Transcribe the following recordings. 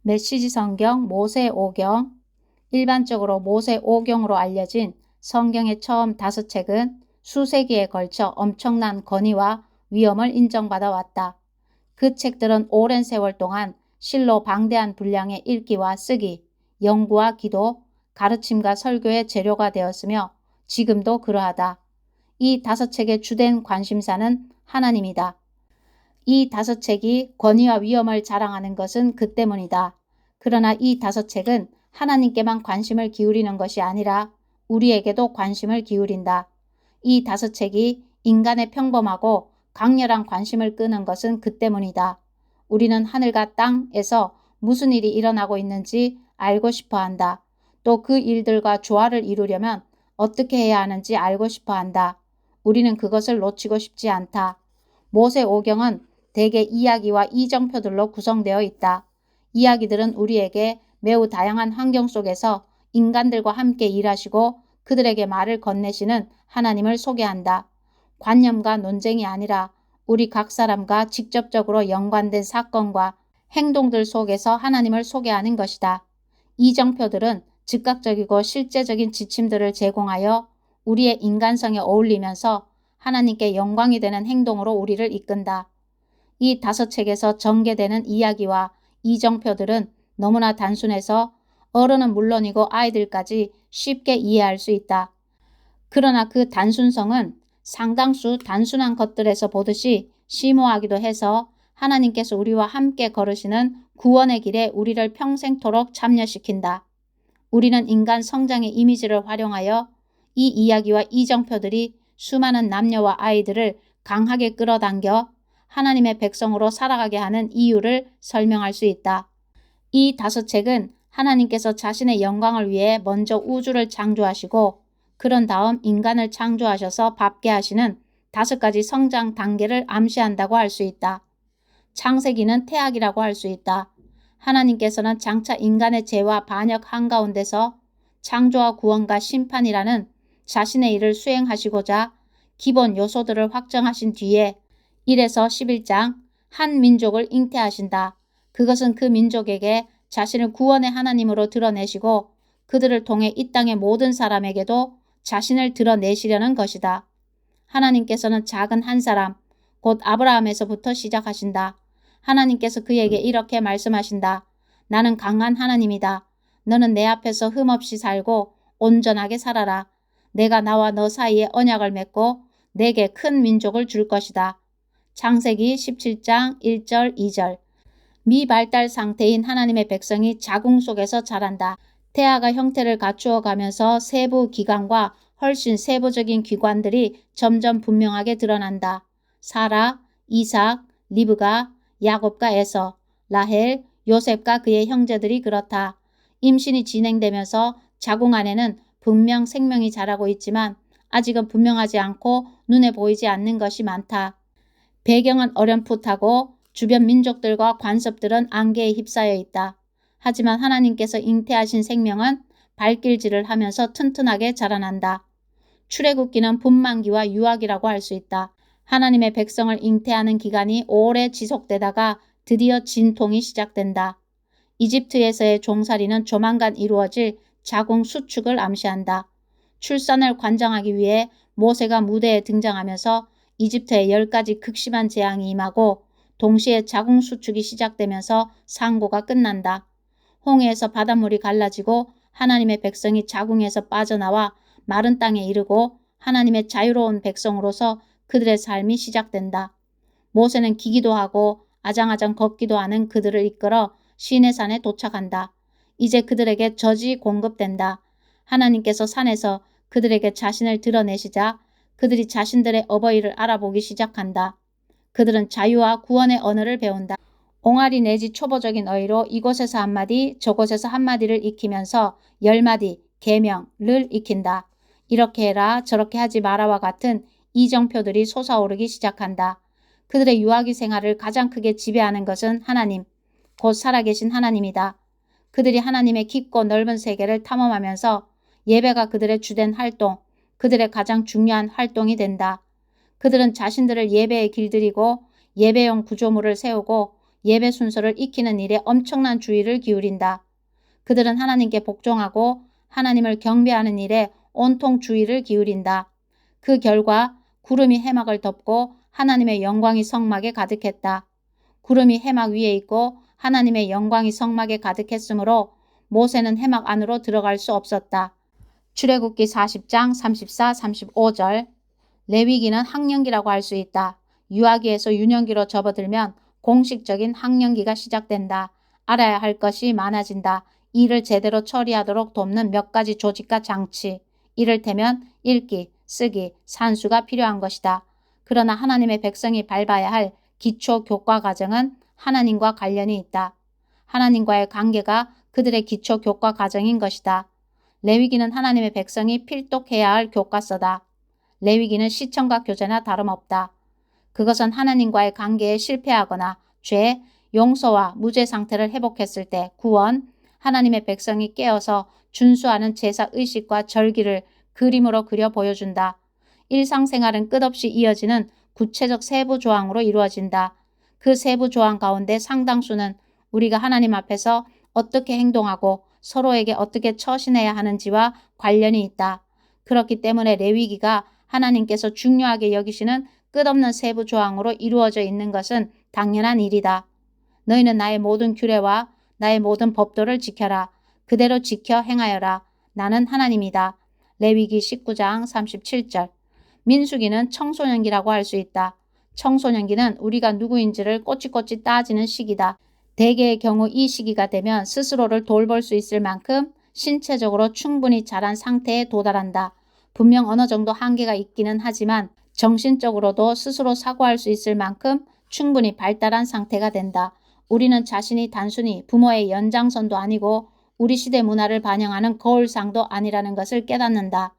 메시지 성경 모세오경. 일반적으로 모세오경으로 알려진 성경의 처음 5책은 수세기에 걸쳐 엄청난 건의와 위험을 인정받아 왔다. 그 책들은 오랜 세월 동안 실로 방대한 분량의 읽기와 쓰기, 연구와 기도, 가르침과 설교의 재료가 되었으며 지금도 그러하다. 이 5책의 주된 관심사는 하나님이다. 이 5책이 권위와 위엄을 자랑하는 것은 그 때문이다. 그러나 이 5책은 하나님께만 관심을 기울이는 것이 아니라 우리에게도 관심을 기울인다. 이 5책이 인간의 평범하고 강렬한 관심을 끄는 것은 그 때문이다. 우리는 하늘과 땅에서 무슨 일이 일어나고 있는지 알고 싶어 한다. 또 그 일들과 조화를 이루려면 어떻게 해야 하는지 알고 싶어 한다. 우리는 그것을 놓치고 싶지 않다. 모세오경은 대개 이야기와 이정표들로 구성되어 있다. 이야기들은 우리에게 매우 다양한 환경 속에서 인간들과 함께 일하시고 그들에게 말을 건네시는 하나님을 소개한다. 관념과 논쟁이 아니라 우리 각 사람과 직접적으로 연관된 사건과 행동들 속에서 하나님을 소개하는 것이다. 이정표들은 즉각적이고 실제적인 지침들을 제공하여 우리의 인간성에 어울리면서 하나님께 영광이 되는 행동으로 우리를 이끈다. 이 5책에서 전개되는 이야기와 이정표들은 너무나 단순해서 어른은 물론이고 아이들까지 쉽게 이해할 수 있다. 그러나 그 단순성은 상당수 단순한 것들에서 보듯이 심오하기도 해서 하나님께서 우리와 함께 걸으시는 구원의 길에 우리를 평생토록 참여시킨다. 우리는 인간 성장의 이미지를 활용하여 이 이야기와 이정표들이 수많은 남녀와 아이들을 강하게 끌어당겨 하나님의 백성으로 살아가게 하는 이유를 설명할 수 있다. 이 5책은 하나님께서 자신의 영광을 위해 먼저 우주를 창조하시고 그런 다음 인간을 창조하셔서 밟게 하시는 5가지 성장 단계를 암시한다고 할 수 있다. 창세기는 태학이라고 할 수 있다. 하나님께서는 장차 인간의 죄와 반역 한가운데서 창조와 구원과 심판이라는 자신의 일을 수행하시고자 기본 요소들을 확정하신 뒤에 1에서 11장 한 민족을 잉태하신다. 그것은 그 민족에게 자신을 구원의 하나님으로 드러내시고 그들을 통해 이 땅의 모든 사람에게도 자신을 드러내시려는 것이다. 하나님께서는 작은 한 사람, 곧 아브라함에서부터 시작하신다. 하나님께서 그에게 이렇게 말씀하신다. 나는 강한 하나님이다. 너는 내 앞에서 흠없이 살고 온전하게 살아라. 내가 나와 너 사이에 언약을 맺고 내게 큰 민족을 줄 것이다. 창세기 17장 1절 2절. 미발달 상태인 하나님의 백성이 자궁 속에서 자란다. 태아가 형태를 갖추어 가면서 세부 기관과 훨씬 세부적인 기관들이 점점 분명하게 드러난다. 사라, 이삭, 리브가, 야곱과 에서, 라헬, 요셉과 그의 형제들이 그렇다. 임신이 진행되면서 자궁 안에는 분명 생명이 자라고 있지만 아직은 분명하지 않고 눈에 보이지 않는 것이 많다. 배경은 어렴풋하고 주변 민족들과 관습들은 안개에 휩싸여 있다. 하지만 하나님께서 잉태하신 생명은 발길질을 하면서 튼튼하게 자라난다. 출애굽기는 분만기와 유학이라고 할 수 있다. 하나님의 백성을 잉태하는 기간이 오래 지속되다가 드디어 진통이 시작된다. 이집트에서의 종살이는 조만간 이루어질 자궁 수축을 암시한다. 출산을 관장하기 위해 모세가 무대에 등장하면서 이집트에 10가지 극심한 재앙이 임하고 동시에 자궁 수축이 시작되면서 상고가 끝난다. 홍해에서 바닷물이 갈라지고 하나님의 백성이 자궁에서 빠져나와 마른 땅에 이르고 하나님의 자유로운 백성으로서 그들의 삶이 시작된다. 모세는 기기도 하고 아장아장 걷기도 하는 그들을 이끌어 시내산에 도착한다. 이제 그들에게 젖이 공급된다. 하나님께서 산에서 그들에게 자신을 드러내시자 그들이 자신들의 어버이를 알아보기 시작한다. 그들은 자유와 구원의 언어를 배운다. 옹알이 내지 초보적인 어휘로 이곳에서 한마디 저곳에서 한마디를 익히면서 10마디 계명을 익힌다. 이렇게 해라 저렇게 하지 마라와 같은 이정표들이 솟아오르기 시작한다. 그들의 유아기 생활을 가장 크게 지배하는 것은 하나님, 곧 살아계신 하나님이다. 그들이 하나님의 깊고 넓은 세계를 탐험하면서 예배가 그들의 주된 활동, 그들의 가장 중요한 활동이 된다. 그들은 자신들을 예배에 길들이고 예배용 구조물을 세우고 예배 순서를 익히는 일에 엄청난 주의를 기울인다. 그들은 하나님께 복종하고 하나님을 경배하는 일에 온통 주의를 기울인다. 그 결과 구름이 해막을 덮고 하나님의 영광이 성막에 가득했다. 구름이 해막 위에 있고 하나님의 영광이 성막에 가득했으므로 모세는 해막 안으로 들어갈 수 없었다. 출애굽기 40장 34, 35절. 레위기는 학령기라고 할 수 있다. 유아기에서 유년기로 접어들면 공식적인 학령기가 시작된다. 알아야 할 것이 많아진다. 일을 제대로 처리하도록 돕는 몇 가지 조직과 장치, 이를테면 읽기, 쓰기, 산수가 필요한 것이다. 그러나 하나님의 백성이 밟아야 할 기초 교과 과정은 하나님과 관련이 있다. 하나님과의 관계가 그들의 기초 교과 과정인 것이다. 레위기는 하나님의 백성이 필독해야 할 교과서다. 레위기는 시청각 교재나 다름없다. 그것은 하나님과의 관계에 실패하거나 죄, 용서와 무죄 상태를 회복했을 때 구원, 하나님의 백성이 깨어서 준수하는 제사 의식과 절기를 그림으로 그려 보여준다. 일상생활은 끝없이 이어지는 구체적 세부 조항으로 이루어진다. 그 세부 조항 가운데 상당수는 우리가 하나님 앞에서 어떻게 행동하고 서로에게 어떻게 처신해야 하는지와 관련이 있다. 그렇기 때문에 레위기가 하나님께서 중요하게 여기시는 끝없는 세부 조항으로 이루어져 있는 것은 당연한 일이다. 너희는 나의 모든 규례와 나의 모든 법도를 지켜라. 그대로 지켜 행하여라. 나는 하나님이다. 레위기 19장 37절. 민수기는 청소년기라고 할 수 있다. 청소년기는 우리가 누구인지를 꼬치꼬치 따지는 시기다. 대개의 경우 이 시기가 되면 스스로를 돌볼 수 있을 만큼 신체적으로 충분히 자란 상태에 도달한다. 분명 어느 정도 한계가 있기는 하지만 정신적으로도 스스로 사고할 수 있을 만큼 충분히 발달한 상태가 된다. 우리는 자신이 단순히 부모의 연장선도 아니고 우리 시대 문화를 반영하는 거울상도 아니라는 것을 깨닫는다.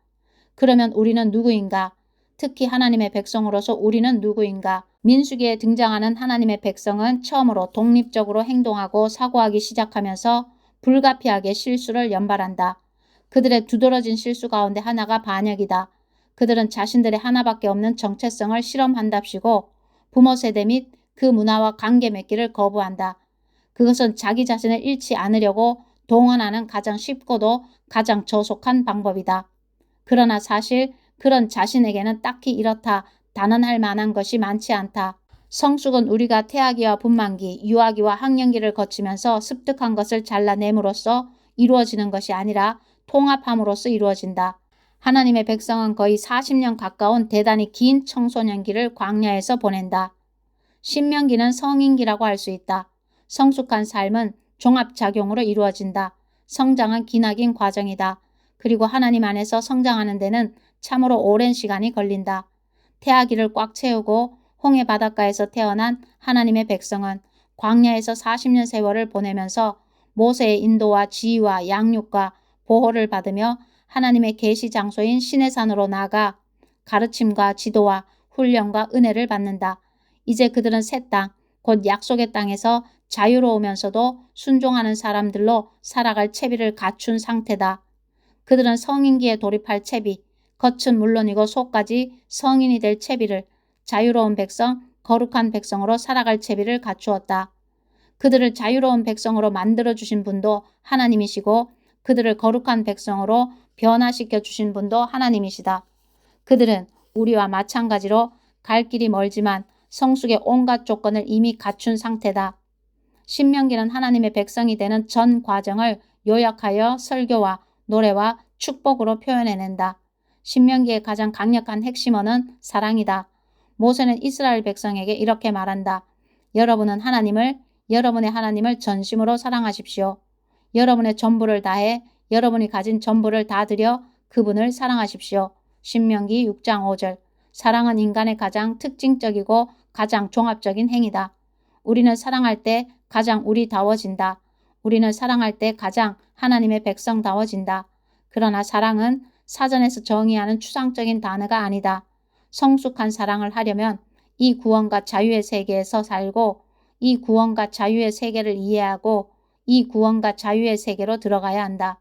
그러면 우리는 누구인가? 특히 하나님의 백성으로서 우리는 누구인가? 민수기에 등장하는 하나님의 백성은 처음으로 독립적으로 행동하고 사고하기 시작하면서 불가피하게 실수를 연발한다. 그들의 두드러진 실수 가운데 하나가 반역이다. 그들은 자신들의 하나밖에 없는 정체성을 실험한답시고 부모 세대 및 그 문화와 관계 맺기를 거부한다. 그것은 자기 자신을 잃지 않으려고 동원하는 가장 쉽고도 가장 저속한 방법이다. 그러나 사실 그런 자신에게는 딱히 이렇다 단언할 만한 것이 많지 않다. 성숙은 우리가 태아기와 분만기, 유아기와 학령기를 거치면서 습득한 것을 잘라냄으로써 이루어지는 것이 아니라 통합함으로써 이루어진다. 하나님의 백성은 거의 40년 가까운 대단히 긴 청소년기를 광야에서 보낸다. 신명기는 성인기라고 할 수 있다. 성숙한 삶은 종합작용으로 이루어진다. 성장은 기나긴 과정이다. 그리고 하나님 안에서 성장하는 데는 참으로 오랜 시간이 걸린다. 태아기를 꽉 채우고 홍해 바닷가에서 태어난 하나님의 백성은 광야에서 40년 세월을 보내면서 모세의 인도와 지휘와 양육과 보호를 받으며 하나님의 계시 장소인 시내산으로 나아가 가르침과 지도와 훈련과 은혜를 받는다. 이제 그들은 새 땅, 곧 약속의 땅에서 자유로우면서도 순종하는 사람들로 살아갈 채비를 갖춘 상태다. 그들은 성인기에 돌입할 채비, 겉은 물론이고 속까지 성인이 될 채비를, 자유로운 백성, 거룩한 백성으로 살아갈 채비를 갖추었다. 그들을 자유로운 백성으로 만들어주신 분도 하나님이시고 그들을 거룩한 백성으로 변화시켜 주신 분도 하나님이시다. 그들은 우리와 마찬가지로 갈 길이 멀지만 성숙의 온갖 조건을 이미 갖춘 상태다. 신명기는 하나님의 백성이 되는 전 과정을 요약하여 설교와 노래와 축복으로 표현해낸다. 신명기의 가장 강력한 핵심어는 사랑이다. 모세는 이스라엘 백성에게 이렇게 말한다. 여러분의 하나님을 전심으로 사랑하십시오. 여러분의 전부를 다해 여러분이 가진 전부를 다 드려 그분을 사랑하십시오. 신명기 6장 5절. 사랑은 인간의 가장 특징적이고 가장 종합적인 행위다. 우리는 사랑할 때 가장 우리다워진다. 우리는 사랑할 때 가장 하나님의 백성다워진다. 그러나 사랑은 사전에서 정의하는 추상적인 단어가 아니다. 성숙한 사랑을 하려면 이 구원과 자유의 세계에서 살고 이 구원과 자유의 세계를 이해하고 이 구원과 자유의 세계로 들어가야 한다.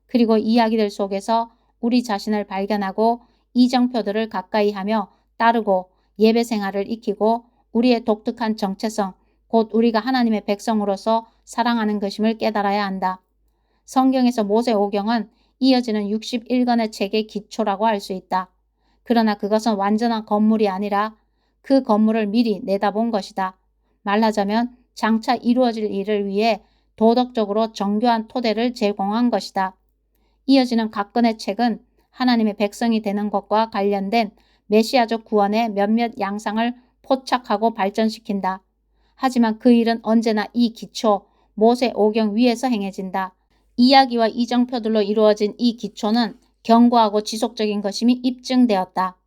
그리고 이야기들 속에서 우리 자신을 발견하고 이정표들을 가까이 하며 따르고 예배 생활을 익히고 우리의 독특한 정체성, 곧 우리가 하나님의 백성으로서 사랑하는 것임을 깨달아야 한다. 성경에서 모세오경은 이어지는 61권의 책의 기초라고 할 수 있다. 그러나 그것은 완전한 건물이 아니라 그 건물을 미리 내다본 것이다. 말하자면 장차 이루어질 일을 위해 도덕적으로 정교한 토대를 제공한 것이다. 이어지는 각 권의 책은 하나님의 백성이 되는 것과 관련된 메시아적 구원의 몇몇 양상을 포착하고 발전시킨다. 하지만 그 일은 언제나 이 기초, 모세오경 위에서 행해진다. 이야기와 이정표들로 이루어진 이 기초는 견고하고 지속적인 것임이 입증되었다.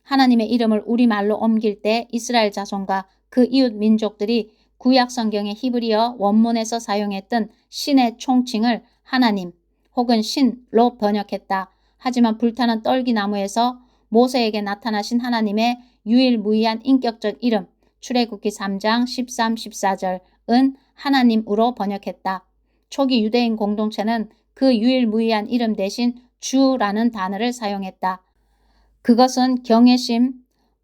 하나님의 이름을 우리말로 옮길 때 이스라엘 자손과 그 이웃 민족들이 구약 성경의 히브리어 원문에서 사용했던 신의 총칭을 하나님 혹은 신로 번역했다. 하지만 불타는 떨기나무에서 모세에게 나타나신 하나님의 유일무이한 인격적 이름 출애굽기 3장 13, 14절은 하나님으로 번역했다. 초기 유대인 공동체는 그 유일무이한 이름 대신 주라는 단어를 사용했다. 그것은 경외심,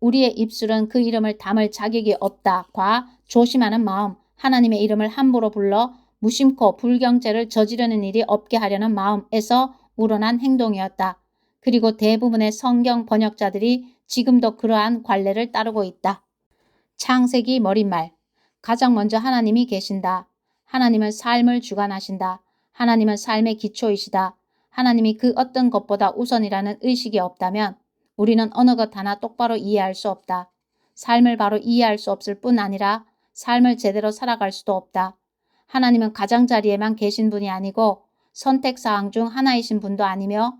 우리의 입술은 그 이름을 담을 자격이 없다과 조심하는 마음, 하나님의 이름을 함부로 불러 무심코 불경죄를 저지르는 일이 없게 하려는 마음에서 우러난 행동이었다. 그리고 대부분의 성경 번역자들이 지금도 그러한 관례를 따르고 있다. 창세기 머릿말. 가장 먼저 하나님이 계신다. 하나님은 삶을 주관하신다. 하나님은 삶의 기초이시다. 하나님이 그 어떤 것보다 우선이라는 의식이 없다면 우리는 어느 것 하나 똑바로 이해할 수 없다. 삶을 바로 이해할 수 없을 뿐 아니라 삶을 제대로 살아갈 수도 없다. 하나님은 가장자리에만 계신 분이 아니고 선택사항 중 하나이신 분도 아니며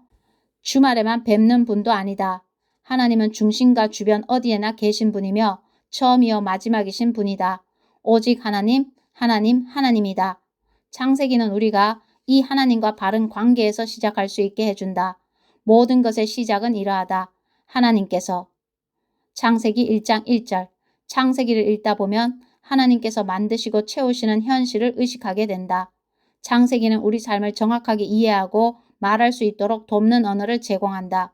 주말에만 뵙는 분도 아니다. 하나님은 중심과 주변 어디에나 계신 분이며 처음이요 마지막이신 분이다. 오직 하나님, 하나님, 하나님이다. 창세기는 우리가 이 하나님과 바른 관계에서 시작할 수 있게 해준다. 모든 것의 시작은 이러하다. 하나님께서 창세기 1장 1절 창세기를 읽다 보면 하나님께서 만드시고 채우시는 현실을 의식하게 된다. 창세기는 우리 삶을 정확하게 이해하고 말할 수 있도록 돕는 언어를 제공한다.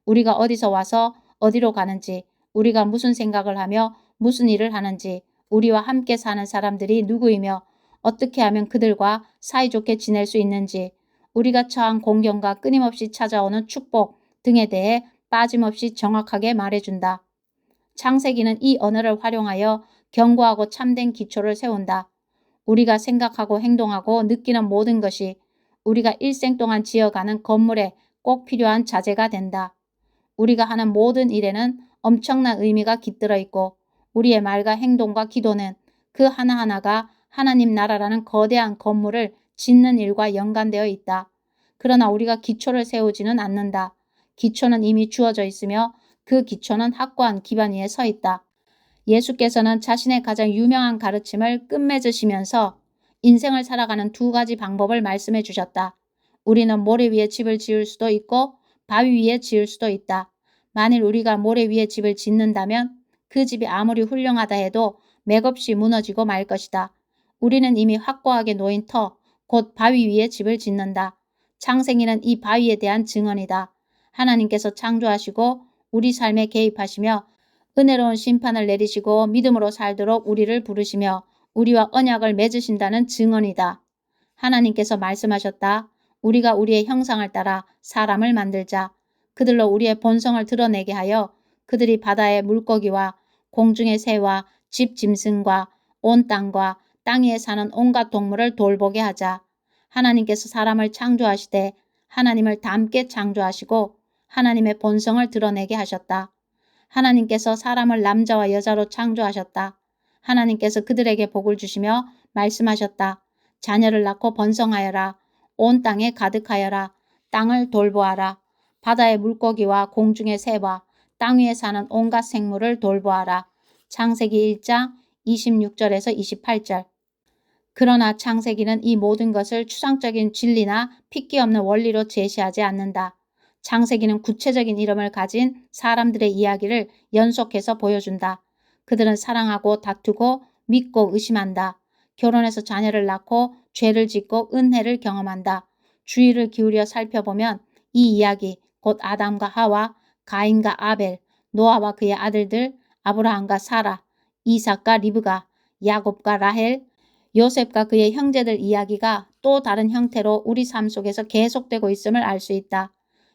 우리가 어디서 와서 어디로 가는지, 우리가 무슨 생각을 하며 무슨 일을 하는지, 우리와 함께 사는 사람들이 누구이며 어떻게 하면 그들과 사이좋게 지낼 수 있는지, 우리가 처한 공경과 끊임없이 찾아오는 축복 등에 대해 빠짐없이 정확하게 말해준다. 창세기는 이 언어를 활용하여 견고하고 참된 기초를 세운다. 우리가 생각하고 행동하고 느끼는 모든 것이 우리가 일생 동안 지어가는 건물에 꼭 필요한 자재가 된다. 우리가 하는 모든 일에는 엄청난 의미가 깃들어 있고 우리의 말과 행동과 기도는 그 하나하나가 하나님 나라라는 거대한 건물을 짓는 일과 연관되어 있다. 그러나 우리가 기초를 세우지는 않는다. 기초는 이미 주어져 있으며 그 기초는 확고한 기반 위에 서 있다. 예수께서는 자신의 가장 유명한 가르침을 끝맺으시면서 인생을 살아가는 두 가지 방법을 말씀해 주셨다. 우리는 모래 위에 집을 지을 수도 있고 바위 위에 지을 수도 있다. 만일 우리가 모래 위에 집을 짓는다면 그 집이 아무리 훌륭하다 해도 맥없이 무너지고 말 것이다. 우리는 이미 확고하게 놓인 터, 곧 바위 위에 집을 짓는다. 창세기는 이 바위에 대한 증언이다. 하나님께서 창조하시고 우리 삶에 개입하시며 은혜로운 심판을 내리시고 믿음으로 살도록 우리를 부르시며 우리와 언약을 맺으신다는 증언이다. 하나님께서 말씀하셨다. 우리가 우리의 형상을 따라 사람을 만들자. 그들로 우리의 본성을 드러내게 하여 그들이 바다의 물고기와 공중의 새와 집 짐승과 온 땅과 땅 위에 사는 온갖 동물을 돌보게 하자. 하나님께서 사람을 창조하시되 하나님을 닮게 창조하시고 하나님의 본성을 드러내게 하셨다. 하나님께서 사람을 남자와 여자로 창조하셨다. 하나님께서 그들에게 복을 주시며 말씀하셨다. 자녀를 낳고 번성하여라. 온 땅에 가득하여라. 땅을 돌보아라. 바다의 물고기와 공중의 새와 땅 위에 사는 온갖 생물을 돌보아라. 창세기 1장 26절에서 28절. 그러나 창세기는 이 모든 것을 추상적인 진리나 핏기 없는 원리로 제시하지 않는다. 창세기는 구체적인 이름을 가진 사람들의 이야기를 연속해서 보여준다. 그들은 사랑하고 다투고 믿고 의심한다. 결혼해서 자녀를 낳고 죄를 짓고 은혜를 경험한다. 주의를 기울여 살펴보면 이 이야기, 곧 아담과 하와, 가인과 아벨, 노아와 그의 아들들, 아브라함과 사라, 이삭과 리브가, 야곱과 라헬, 요셉과 그의 형제들 이야기가 또 다른 형태로 우리 삶 속에서 계속되고 있음을 알 수 있다.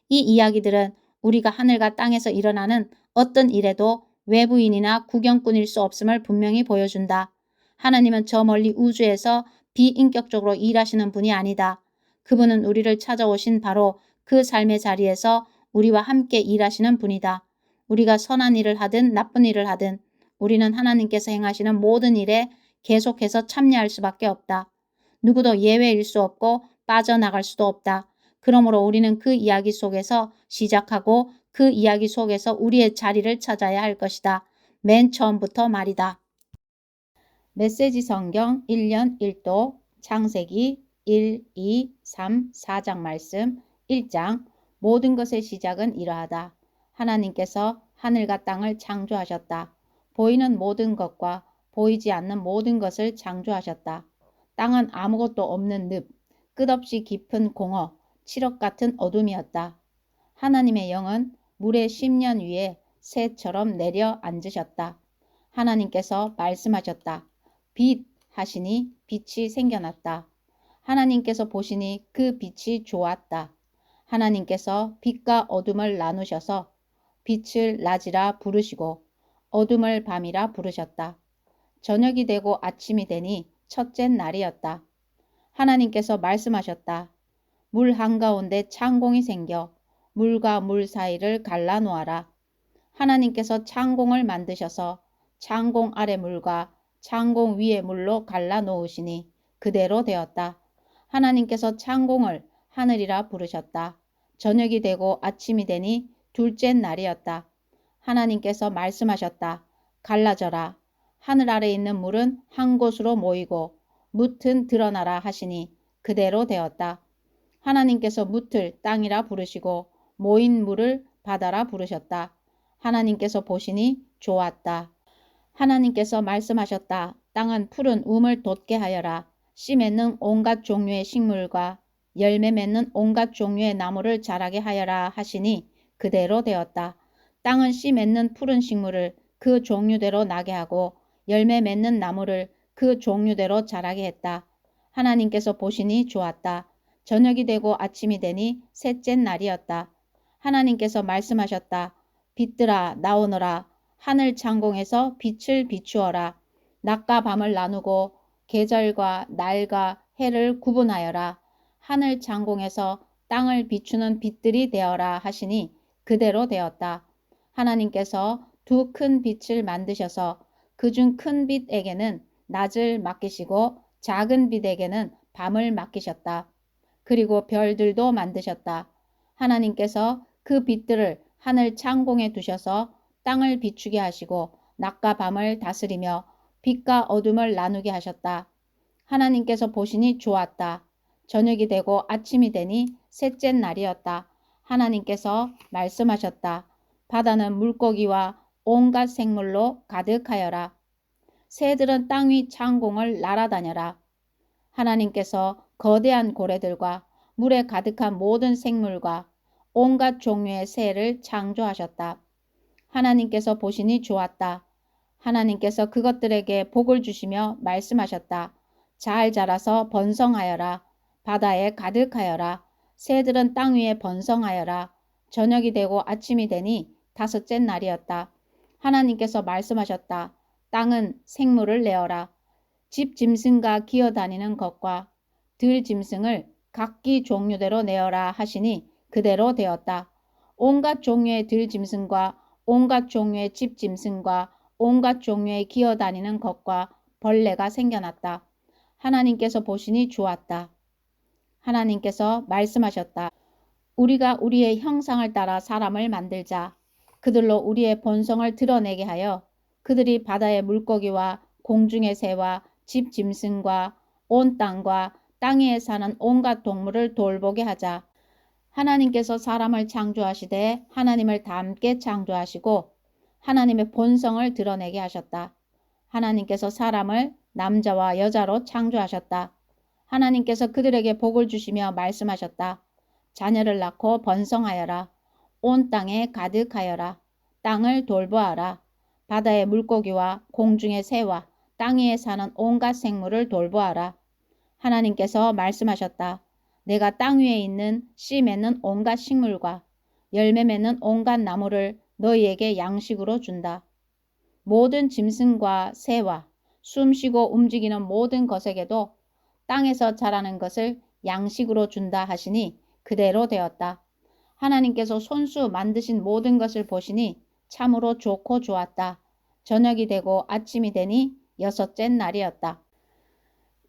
이 이야기들은 우리가 하늘과 땅에서 일어나는 어떤 일에도 외부인이나 구경꾼일 수 없음을 분명히 보여준다. 하나님은 저 멀리 우주에서 비인격적으로 일하시는 분이 아니다. 그분은 우리를 찾아오신 바로 그 삶의 자리에서 우리와 함께 일하시는 분이다. 우리가 선한 일을 하든 나쁜 일을 하든 우리는 하나님께서 행하시는 모든 일에 계속해서 참여할 수밖에 없다. 누구도 예외일 수 없고 빠져나갈 수도 없다. 그러므로 우리는 그 이야기 속에서 시작하고 그 이야기 속에서 우리의 자리를 찾아야 할 것이다. 맨 처음부터 말이다. 메시지 성경 1년 1도 창세기 1, 2, 3, 4장 말씀 1장 모든 것의 시작은 이러하다. 하나님께서 하늘과 땅을 창조하셨다. 보이는 모든 것과 보이지 않는 모든 것을 창조하셨다. 땅은 아무것도 없는 늪, 끝없이 깊은 공허, 칠흑 같은 어둠이었다. 하나님의 영은 물의 10년 위에 새처럼 내려 앉으셨다. 하나님께서 말씀하셨다. 빛 하시니 빛이 생겨났다. 하나님께서 보시니 그 빛이 좋았다. 하나님께서 빛과 어둠을 나누셔서 빛을 낮이라 부르시고 어둠을 밤이라 부르셨다. 저녁이 되고 아침이 되니 첫째 날이었다. 하나님께서 말씀하셨다. 물 한가운데 창공이 생겨 물과 물 사이를 갈라 놓아라. 하나님께서 창공을 만드셔서 창공 아래 물과 창공 위에 물로 갈라 놓으시니 그대로 되었다. 하나님께서 창공을 하늘이라 부르셨다. 저녁이 되고 아침이 되니 둘째 날이었다. 하나님께서 말씀하셨다. 갈라져라. 하늘 아래 있는 물은 한 곳으로 모이고 뭇은 드러나라 하시니 그대로 되었다. 하나님께서 뭇을 땅이라 부르시고 모인 물을 바다라 부르셨다. 하나님께서 보시니 좋았다. 하나님께서 말씀하셨다. 땅은 푸른 우물 돋게 하여라. 씨 맺는 온갖 종류의 식물과 열매 맺는 온갖 종류의 나무를 자라게 하여라 하시니 그대로 되었다. 땅은 씨 맺는 푸른 식물을 그 종류대로 나게 하고 열매 맺는 나무를 그 종류대로 자라게 했다. 하나님께서 보시니 좋았다. 저녁이 되고 아침이 되니 셋째 날이었다. 하나님께서 말씀하셨다. 빛들아 나오너라. 하늘 창공에서 빛을 비추어라. 낮과 밤을 나누고 계절과 날과 해를 구분하여라. 하늘 창공에서 땅을 비추는 빛들이 되어라 하시니 그대로 되었다. 하나님께서 두 큰 빛을 만드셔서 그중 큰 빛에게는 낮을 맡기시고 작은 빛에게는 밤을 맡기셨다. 그리고 별들도 만드셨다. 하나님께서 그 빛들을 하늘 창공에 두셔서 땅을 비추게 하시고 낮과 밤을 다스리며 빛과 어둠을 나누게 하셨다. 하나님께서 보시니 좋았다. 저녁이 되고 아침이 되니 셋째 날이었다. 하나님께서 말씀하셨다. 바다는 물고기와 온갖 생물로 가득하여라. 새들은 땅 위 창공을 날아다녀라. 하나님께서 거대한 고래들과 물에 가득한 모든 생물과 온갖 종류의 새를 창조하셨다. 하나님께서 보시니 좋았다. 하나님께서 그것들에게 복을 주시며 말씀하셨다. 잘 자라서 번성하여라. 바다에 가득하여라. 새들은 땅 위에 번성하여라. 저녁이 되고 아침이 되니 다섯째 날이었다. 하나님께서 말씀하셨다. 땅은 생물을 내어라. 집 짐승과 기어다니는 것과 들 짐승을 각기 종류대로 내어라 하시니 그대로 되었다. 온갖 종류의 들 짐승과 온갖 종류의 집 짐승과 온갖 종류의 기어다니는 것과 벌레가 생겨났다. 하나님께서 보시니 좋았다. 하나님께서 말씀하셨다. 우리가 우리의 형상을 따라 사람을 만들자. 그들로 우리의 본성을 드러내게 하여 그들이 바다의 물고기와 공중의 새와 집 짐승과 온 땅과 땅 위에 사는 온갖 동물을 돌보게 하자. 하나님께서 사람을 창조하시되 하나님을 닮게 창조하시고 하나님의 본성을 드러내게 하셨다. 하나님께서 사람을 남자와 여자로 창조하셨다. 하나님께서 그들에게 복을 주시며 말씀하셨다. 자녀를 낳고 번성하여라. 온 땅에 가득하여라. 땅을 돌보아라. 바다의 물고기와 공중의 새와 땅 위에 사는 온갖 생물을 돌보아라. 하나님께서 말씀하셨다. 내가 땅 위에 있는 씨 맺는 온갖 식물과 열매 맺는 온갖 나무를 너희에게 양식으로 준다. 모든 짐승과 새와 숨쉬고 움직이는 모든 것에게도 땅에서 자라는 것을 양식으로 준다 하시니 그대로 되었다. 하나님께서 손수 만드신 모든 것을 보시니 참으로 좋고 좋았다. 저녁이 되고 아침이 되니 여섯째 날이었다.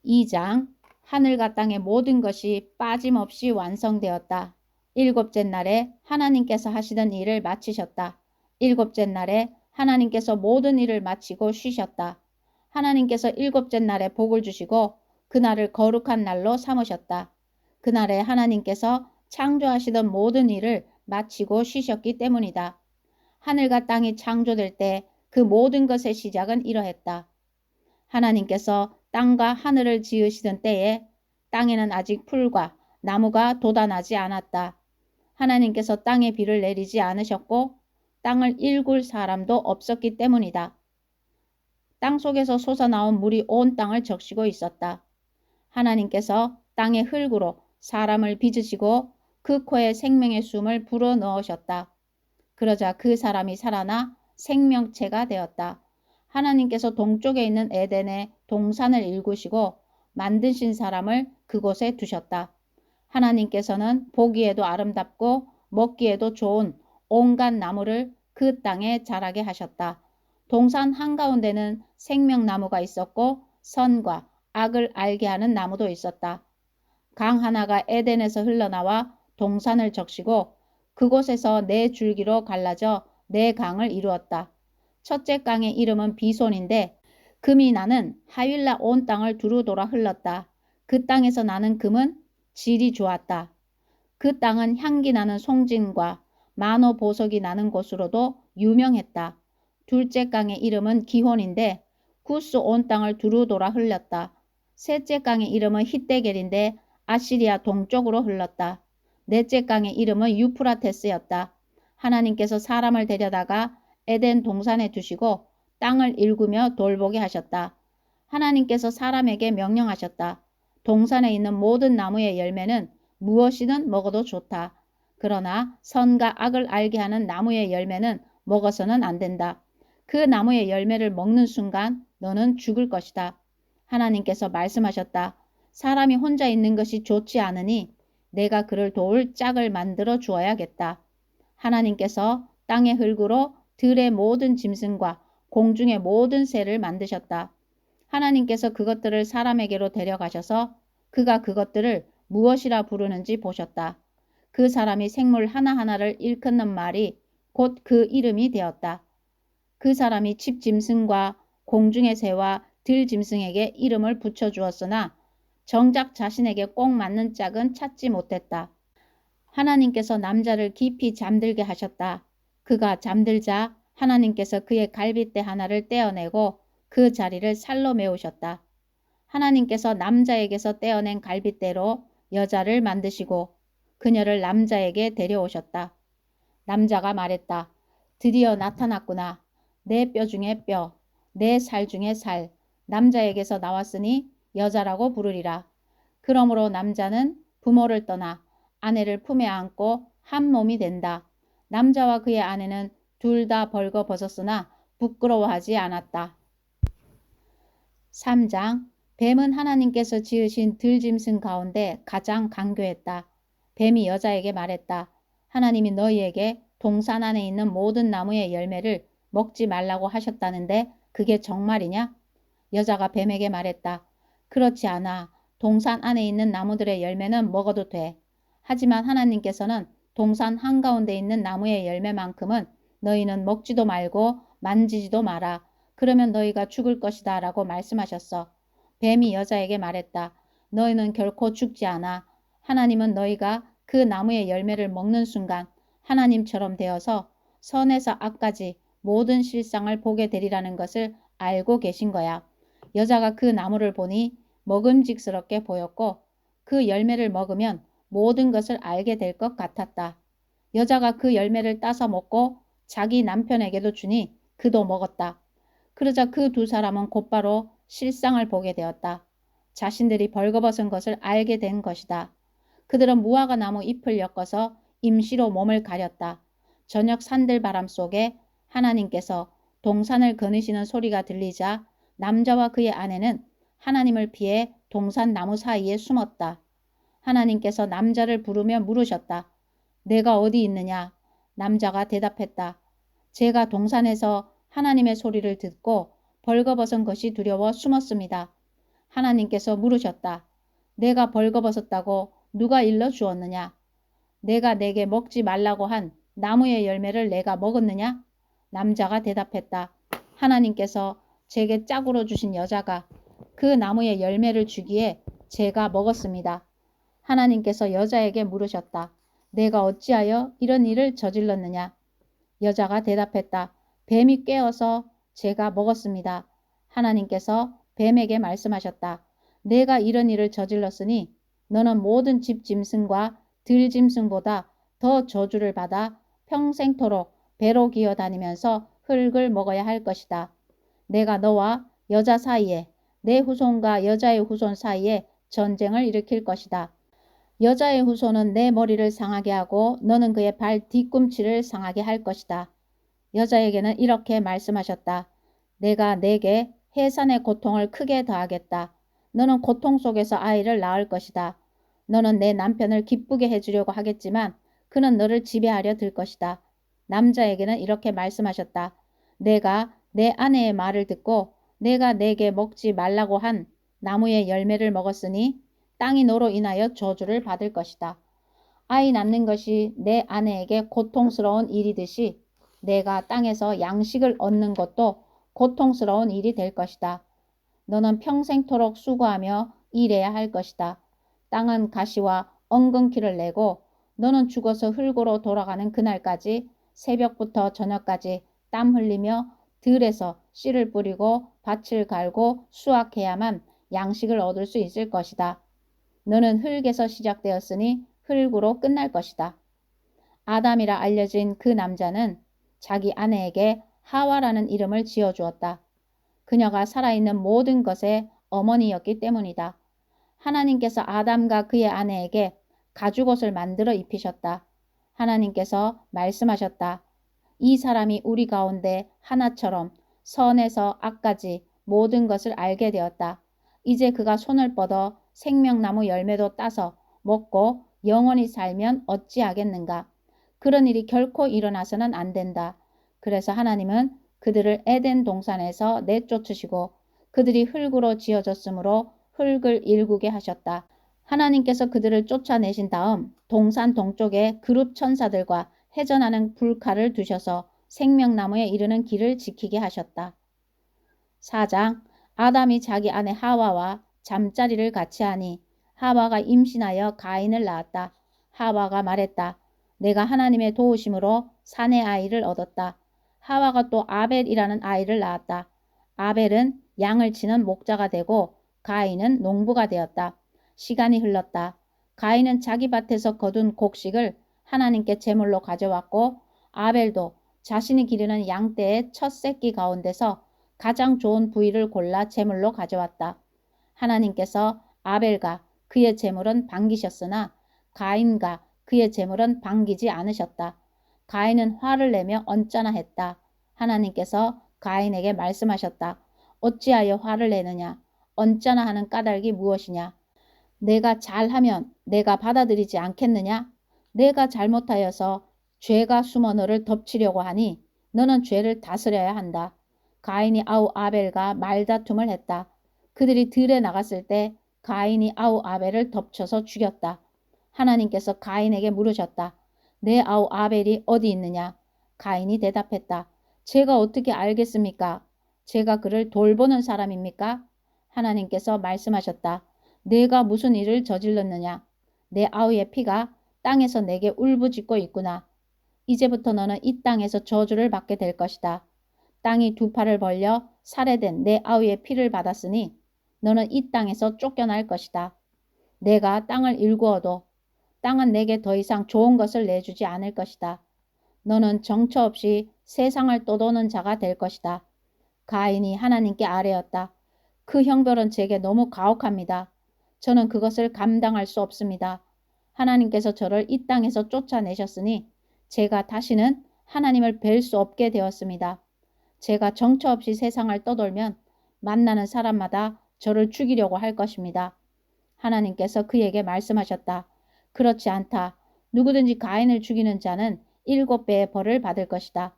2장 하늘과 땅의 모든 것이 빠짐없이 완성되었다. 일곱째 날에 하나님께서 하시던 일을 마치셨다. 일곱째 날에 하나님께서 모든 일을 마치고 쉬셨다. 하나님께서 일곱째 날에 복을 주시고 그날을 거룩한 날로 삼으셨다. 그날에 하나님께서 창조하시던 모든 일을 마치고 쉬셨기 때문이다. 하늘과 땅이 창조될 때 그 모든 것의 시작은 이러했다. 하나님께서 땅과 하늘을 지으시던 때에 땅에는 아직 풀과 나무가 돋아나지 않았다. 하나님께서 땅에 비를 내리지 않으셨고 땅을 일굴 사람도 없었기 때문이다. 땅 속에서 솟아나온 물이 온 땅을 적시고 있었다. 하나님께서 땅의 흙으로 사람을 빚으시고 그 코에 생명의 숨을 불어넣으셨다. 그러자 그 사람이 살아나 생명체가 되었다. 하나님께서 동쪽에 있는 에덴에 동산을 일구시고 만드신 사람을 그곳에 두셨다. 하나님께서는 보기에도 아름답고 먹기에도 좋은 온갖 나무를 그 땅에 자라게 하셨다. 동산 한가운데는 생명나무가 있었고 선과 악을 알게 하는 나무도 있었다. 강 하나가 에덴에서 흘러나와 동산을 적시고 그곳에서 네 줄기로 갈라져 네 강을 이루었다. 첫째 강의 이름은 비손인데 금이 나는 하윌라 온 땅을 두루 돌아 흘렀다. 그 땅에서 나는 금은 질이 좋았다. 그 땅은 향기 나는 송진과 만호 보석이 나는 곳으로도 유명했다. 둘째 강의 이름은 기혼인데 구스 온 땅을 두루 돌아 흘렀다. 셋째 강의 이름은 히데겔인데 아시리아 동쪽으로 흘렀다. 넷째 강의 이름은 유프라테스였다. 하나님께서 사람을 데려다가 에덴 동산에 두시고 땅을 일구며 돌보게 하셨다. 하나님께서 사람에게 명령하셨다. 동산에 있는 모든 나무의 열매는 무엇이든 먹어도 좋다. 그러나 선과 악을 알게 하는 나무의 열매는 먹어서는 안 된다. 그 나무의 열매를 먹는 순간 너는 죽을 것이다. 하나님께서 말씀하셨다. 사람이 혼자 있는 것이 좋지 않으니 내가 그를 도울 짝을 만들어 주어야겠다. 하나님께서 땅의 흙으로 들의 모든 짐승과 공중의 모든 새를 만드셨다. 하나님께서 그것들을 사람에게로 데려가셔서 그가 그것들을 무엇이라 부르는지 보셨다. 그 사람이 생물 하나하나를 일컫는 말이 곧 그 이름이 되었다. 그 사람이 집 짐승과 공중의 새와 들 짐승에게 이름을 붙여주었으나 정작 자신에게 꼭 맞는 짝은 찾지 못했다. 하나님께서 남자를 깊이 잠들게 하셨다. 그가 잠들자 하나님께서 그의 갈빗대 하나를 떼어내고 그 자리를 살로 메우셨다. 하나님께서 남자에게서 떼어낸 갈빗대로 여자를 만드시고 그녀를 남자에게 데려오셨다. 남자가 말했다. 드디어 나타났구나. 내 뼈 중에 뼈, 내 살 중에 살, 남자에게서 나왔으니 여자라고 부르리라. 그러므로 남자는 부모를 떠나 아내를 품에 안고 한 몸이 된다. 남자와 그의 아내는 둘 다 벌거벗었으나 부끄러워하지 않았다. 3장 뱀은 하나님께서 지으신 들짐승 가운데 가장 간교했다. 뱀이 여자에게 말했다. 하나님이 너희에게 동산 안에 있는 모든 나무의 열매를 먹지 말라고 하셨다는데 그게 정말이냐? 여자가 뱀에게 말했다. 그렇지 않아. 동산 안에 있는 나무들의 열매는 먹어도 돼. 하지만 하나님께서는 동산 한가운데 있는 나무의 열매만큼은 너희는 먹지도 말고 만지지도 마라. 그러면 너희가 죽을 것이다 라고 말씀하셨어. 뱀이 여자에게 말했다. 너희는 결코 죽지 않아. 하나님은 너희가 그 나무의 열매를 먹는 순간 하나님처럼 되어서 선에서 악까지 모든 실상을 보게 되리라는 것을 알고 계신 거야. 여자가 그 나무를 보니 먹음직스럽게 보였고 그 열매를 먹으면 모든 것을 알게 될 것 같았다. 여자가 그 열매를 따서 먹고 자기 남편에게도 주니 그도 먹었다. 그러자 그 두 사람은 곧바로 실상을 보게 되었다. 자신들이 벌거벗은 것을 알게 된 것이다. 그들은 무화과 나무 잎을 엮어서 임시로 몸을 가렸다. 저녁 산들바람 속에 하나님께서 동산을 거니시는 소리가 들리자 남자와 그의 아내는 하나님을 피해 동산 나무 사이에 숨었다. 하나님께서 남자를 부르며 물으셨다. 내가 어디 있느냐? 남자가 대답했다. 제가 동산에서 하나님의 소리를 듣고 벌거벗은 것이 두려워 숨었습니다. 하나님께서 물으셨다. 내가 벌거벗었다고 누가 일러 주었느냐? 내가 내게 먹지 말라고 한 나무의 열매를 내가 먹었느냐? 남자가 대답했다. 하나님께서 제게 짝으로 주신 여자가 그 나무의 열매를 주기에 제가 먹었습니다. 하나님께서 여자에게 물으셨다. 내가 어찌하여 이런 일을 저질렀느냐? 여자가 대답했다. 뱀이 꿰어서 제가 먹었습니다. 하나님께서 뱀에게 말씀하셨다. 내가 이런 일을 저질렀으니 너는 모든 집 짐승과 들 짐승보다 더 저주를 받아 평생토록 배로 기어다니면서 흙을 먹어야 할 것이다. 내가 너와 여자 사이에 내 후손과 여자의 후손 사이에 전쟁을 일으킬 것이다. 여자의 후손은 내 머리를 상하게 하고 너는 그의 발 뒤꿈치를 상하게 할 것이다. 여자에게는 이렇게 말씀하셨다. 내가 내게 해산의 고통을 크게 더하겠다. 너는 고통 속에서 아이를 낳을 것이다. 너는 내 남편을 기쁘게 해주려고 하겠지만 그는 너를 지배하려 들 것이다. 남자에게는 이렇게 말씀하셨다. 내가 내 아내의 말을 듣고 내가 내게 먹지 말라고 한 나무의 열매를 먹었으니 땅이 너로 인하여 저주를 받을 것이다. 아이 낳는 것이 내 아내에게 고통스러운 일이듯이 내가 땅에서 양식을 얻는 것도 고통스러운 일이 될 것이다. 너는 평생토록 수고하며 일해야 할 것이다. 땅은 가시와 엉겅퀴를 내고 너는 죽어서 흙으로 돌아가는 그날까지 새벽부터 저녁까지 땀 흘리며 들에서 씨를 뿌리고 밭을 갈고 수확해야만 양식을 얻을 수 있을 것이다. 너는 흙에서 시작되었으니 흙으로 끝날 것이다. 아담이라 알려진 그 남자는 자기 아내에게 하와라는 이름을 지어주었다. 그녀가 살아있는 모든 것의 어머니였기 때문이다. 하나님께서 아담과 그의 아내에게 가죽옷을 만들어 입히셨다. 하나님께서 말씀하셨다. 이 사람이 우리 가운데 하나처럼 선에서 악까지 모든 것을 알게 되었다. 이제 그가 손을 뻗어 생명나무 열매도 따서 먹고 영원히 살면 어찌하겠는가. 그런 일이 결코 일어나서는 안 된다. 그래서 하나님은 그들을 에덴 동산에서 내쫓으시고 그들이 흙으로 지어졌으므로 흙을 일구게 하셨다. 하나님께서 그들을 쫓아내신 다음 동산 동쪽에 그룹 천사들과 회전하는 불칼을 두셔서 생명나무에 이르는 길을 지키게 하셨다. 4장 아담이 자기 아내 하와와 잠자리를 같이 하니 하와가 임신하여 가인을 낳았다. 하와가 말했다. 내가 하나님의 도우심으로 사내 아이를 얻었다. 하와가 또 아벨이라는 아이를 낳았다. 아벨은 양을 치는 목자가 되고 가인은 농부가 되었다. 시간이 흘렀다. 가인은 자기 밭에서 거둔 곡식을 하나님께 제물로 가져왔고 아벨도 자신이 기르는 양떼의 첫 새끼 가운데서 가장 좋은 부위를 골라 제물로 가져왔다. 하나님께서 아벨과 그의 제물은 반기셨으나 가인과 그의 제물은 반기지 않으셨다. 가인은 화를 내며 언짢아 했다. 하나님께서 가인에게 말씀하셨다. 어찌하여 화를 내느냐? 언짢아 하는 까닭이 무엇이냐? 내가 잘하면 내가 받아들이지 않겠느냐? 내가 잘못하여서 죄가 숨어 너를 덮치려고 하니 너는 죄를 다스려야 한다. 가인이 아우 아벨과 말다툼을 했다. 그들이 들에 나갔을 때 가인이 아우 아벨을 덮쳐서 죽였다. 하나님께서 가인에게 물으셨다. 내 아우 아벨이 어디 있느냐? 가인이 대답했다. 제가 어떻게 알겠습니까? 제가 그를 돌보는 사람입니까? 하나님께서 말씀하셨다. 내가 무슨 일을 저질렀느냐? 내 아우의 피가 땅에서 내게 울부짖고 있구나. 이제부터 너는 이 땅에서 저주를 받게 될 것이다. 땅이 두 팔을 벌려 살해된 내 아우의 피를 받았으니 너는 이 땅에서 쫓겨날 것이다. 내가 땅을 일구어도 땅은 내게 더 이상 좋은 것을 내주지 않을 것이다. 너는 정처 없이 세상을 떠도는 자가 될 것이다. 가인이 하나님께 아뢰었다. 그 형벌은 제게 너무 가혹합니다. 저는 그것을 감당할 수 없습니다. 하나님께서 저를 이 땅에서 쫓아내셨으니 제가 다시는 하나님을 뵐 수 없게 되었습니다. 제가 정처 없이 세상을 떠돌면 만나는 사람마다 저를 죽이려고 할 것입니다. 하나님께서 그에게 말씀하셨다. 그렇지 않다. 누구든지 가인을 죽이는 자는 7배의 벌을 받을 것이다.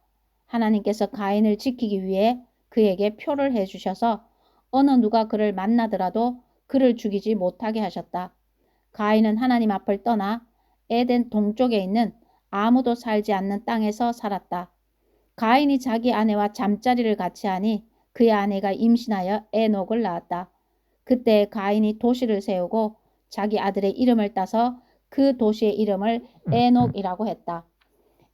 하나님께서 가인을 지키기 위해 그에게 표를 해주셔서 어느 누가 그를 만나더라도 그를 죽이지 못하게 하셨다. 가인은 하나님 앞을 떠나 에덴 동쪽에 있는 아무도 살지 않는 땅에서 살았다. 가인이 자기 아내와 잠자리를 같이 하니 그의 아내가 임신하여 에녹을 낳았다. 그때 가인이 도시를 세우고 자기 아들의 이름을 따서 그 도시의 이름을 에녹이라고 했다.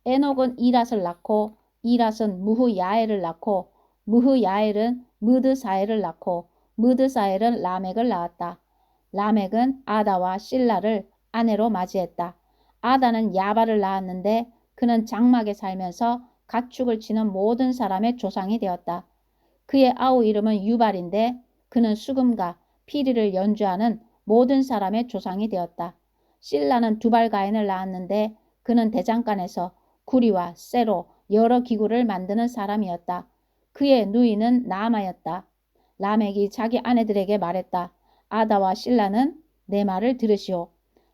에녹은 이랏을 낳고 이랏은 무흐야엘을 낳고 무흐야엘은 무드사엘을 낳고 무드사엘은 라멕을 낳았다. 라멕은 아다와 실라를 아내로 맞이했다. 아다는 야발을 낳았는데 그는 장막에 살면서 가축을 치는 모든 사람의 조상이 되었다. 그의 아우 이름은 유발인데 그는 수금과 피리를 연주하는 모든 사람의 조상이 되었다. 실라는 두발가인을 낳았는데 그는 대장간에서 구리와 쇠로 여러 기구를 만드는 사람이었다. 그의 누이는 나아마였다. 라멕이 자기 아내들에게 말했다. 아다와 실라는 내 말을 들으시오.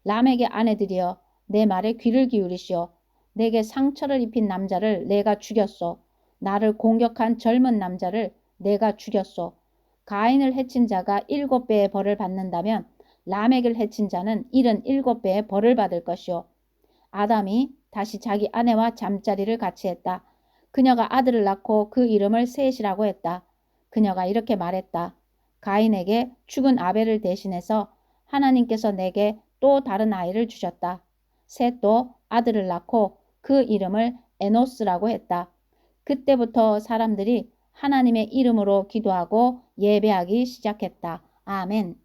라멕의 아내들이여 내 말에 귀를 기울이시오. 내게 상처를 입힌 남자를 내가 죽였소. 나를 공격한 젊은 남자를 내가 죽였소. 가인을 해친 자가 7배의 벌을 받는다면 라멕을 해친 자는 77배의 벌을 받을 것이오. 아담이 다시 자기 아내와 잠자리를 같이 했다. 그녀가 아들을 낳고 그 이름을 셋이라고 했다. 그녀가 이렇게 말했다. 가인에게 죽은 아벨을 대신해서 하나님께서 내게 또 다른 아이를 주셨다. 셋도 아들을 낳고 그 이름을 에노스라고 했다. 그때부터 사람들이 하나님의 이름으로 기도하고 예배하기 시작했다. 아멘.